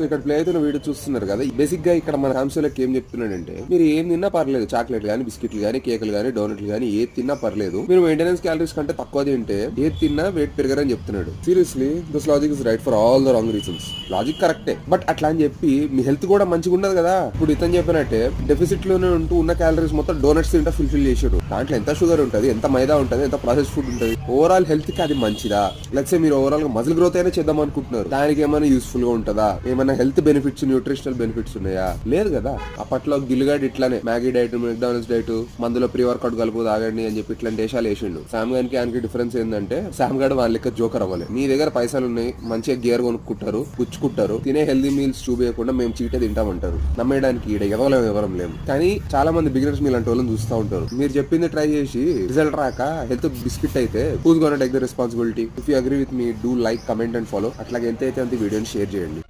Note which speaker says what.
Speaker 1: So ఇక్కడ play అవుతున్న video చూస్తున్నారు కదా, బేసిక్ గా ఇక్కడ మన హామ్సోలకి ఏం చెప్తున్నాడంటే, మీరు ఏం తిన్నా పర్లేదు, చాక్లెట్ గానీ, బిస్కెట్లు గానీ, కేకులు గానీ, డోనట్లు గానీ ఏది తిన్నా పర్లేదు, మీరు మెయింటెనెన్స్ క్యాలరీస్ కంటే తక్కువ తింటే ఏది తిన్నా వెయిట్ పెరగరని చెప్తున్నాడు. Seriously this logic is right for all the wrong reasons. Logic కరెక్టే, బట్ అట్లా అని చెప్పి మీ హెల్త్ కూడా మంచిగా ఉండదు కదా. ఇప్పుడు ఇతను చెప్పినట్టే డెఫిసిట్ లోనే ఉంటూ ఉన్న క్యాలరీస్ మొత్తం డోనట్స్ తింటా ఫుల్ఫిల్ చేసాడు. దాంట్లో ఎంత షుగర్ ఉంటది, ఎంత మైదా ఉంటది, ఎంత ప్రాసెస్ ఫుడ్ ఉంటది. ఓవరాల్ హెల్త్ కి అది మంచిదా? లెట్స్ సే మీరు ఓవరాల్ గా మజిల్ గ్రోత్ అయినా చేద్దాం అనుకుంటున్నారు, దానికి ఏమైనా యూస్ఫుల్ గా ఉంటుందా? ఏమైనా హెల్త్ బెనిఫిట్స్, న్యూట్రిషనల్ బెనిఫిట్స్ ఉన్నాయా? లేదు కదా. అప్పట్లో గిల్గాడ్ ఇట్లానే మ్యాగీ డైట్, మెక్డానల్డ్స్ డైట్, మందులో ప్రీ వర్కౌట్ కలుపు తాగండి అని చెప్పి ఇట్లాంటి దేశాలు వేసిండు. శామ్ గానికి ఆయనకి డిఫరెన్స్ ఏంటంటే, శామ్ గాడు వాళ్ళ లెక్క జోకర్ అవ్వలేదు. మీ దగ్గర పైసలు ఉన్నాయి, మంచిగా గేర్ కొనుక్కుంటారు, పుచ్చుకుంటారు, తినే హెల్దీ మీల్స్ చూపించకుండా మేము చీటే తింటామంటారు. నమ్మేయడానికి ఈడ ఎవరం లేము. కానీ చాలా మంది బిగినర్స్ మీలాంటి వాళ్ళని చూస్తూ ఉంటారు. మీరు చెప్పింది ట్రై చేసి రిజల్ట్ రాక హెల్త్ బిస్కెట్ అయితే who's gonna take the responsibility? If you agree with me, do like, comment and follow. అట్లాగే ఎంత అయితే అంత వీడియోని షేర్ చేయండి.